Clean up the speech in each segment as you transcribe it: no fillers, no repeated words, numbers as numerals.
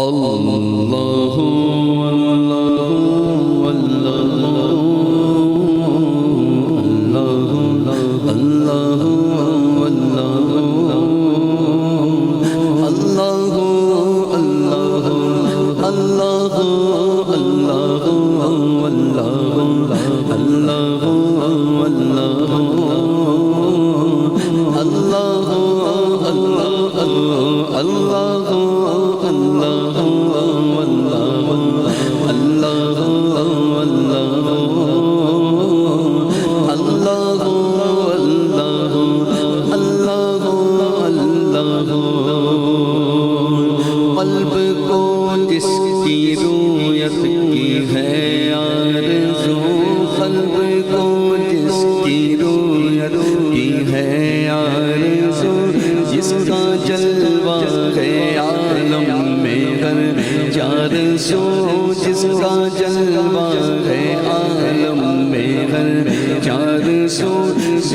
اللہ قلب کو جس کی رویت کی ہے آرزو، قلب کو جس کی رویت کی ہے آرزو، جس کا جلوہ ہے عالم میں ہر چار سو، جس کا جلوہ ہے عالم میں ہر چار سو،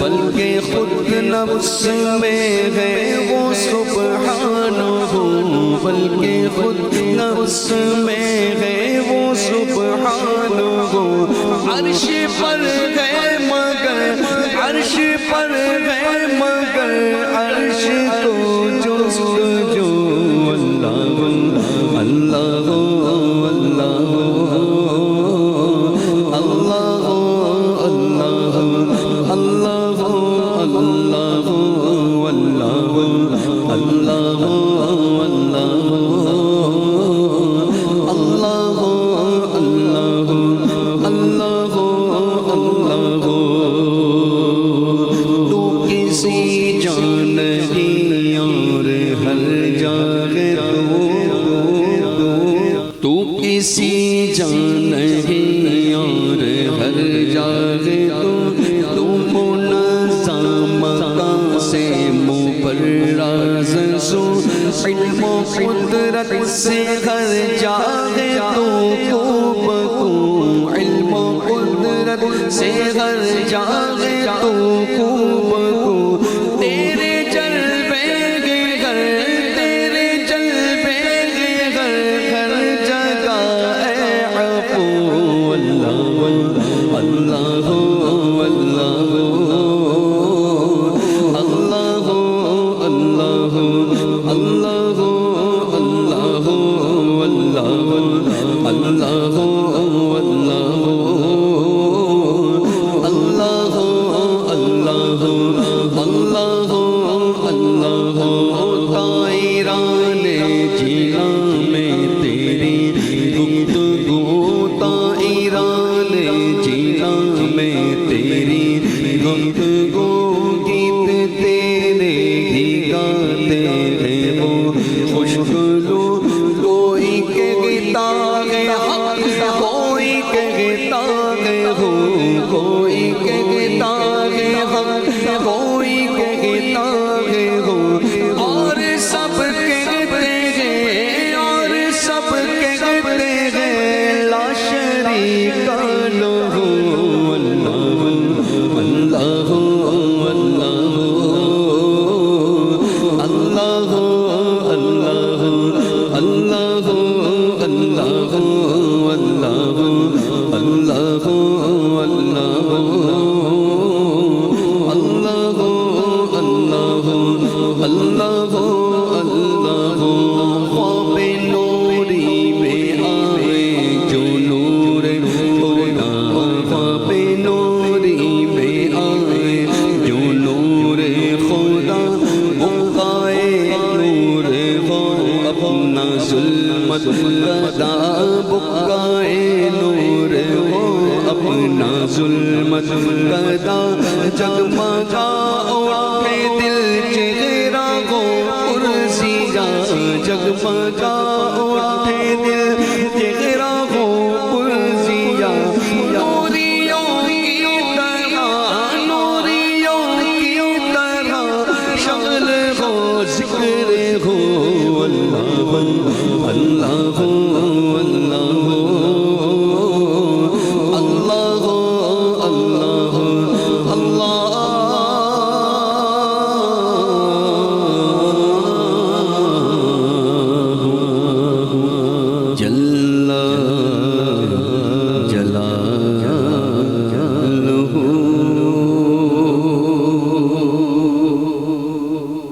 بلکہ خود نفس میں ہے وہ سبحانہ، بلکہ خود نفس میں ہے وہ سبحانہ، عرش پر ہے مگر عرش پر ہے مگر عرش کو جستجو، اللہ اللہ اللہ اللہ اللہ اللہ اللہ اللہ کسی جان نہیں اور ہر جگہ تو منظم مکان سے مبرز سو، علم و قدرت سے ہر جگہ تو خوب کو، علم و قدرت سے ہر جگہ تو خوب کو، تیرے جلوے کے گھر تیرے جلوے کے گھر ہر جگہ اے عفو، اللہ اللہ اللہ اللہ اللہ اللہ اللہ اللہ طائران جینا میں تیری گفتگو، طائران جینا میں تیری گفتگو، گیت تیرے ہی گاتے ہیں وہ خوشگلو، کوئی کہتا ہے حق کوئی کہتا ہے ہو، کوئی کہتا ہے حق کوئی کہتا ہے ہو، اور سب کہتے ہیں اور سب کہتے ہیں لا شریک لہ، اللہ اللہ اللہ اللہ اللہ اللہ اللہ اللہ اللہ اللہ خواب نوری میں آئے جو نور خدا، خواب نوری میں آئے جو نور خدا، بقائے نور ہو اپنا ظلمت گدا، بقائے نور ہو اپنا ظلمت گدا، جگمگا اٹھے دل چہرہ ہو پرسیاں، جگمگا اٹھے دل چہرہ ہو پرسیاں، نوریوں کی طرح نوریوں کی طرح شغل ہو ذکر ہو، اللہ اللہ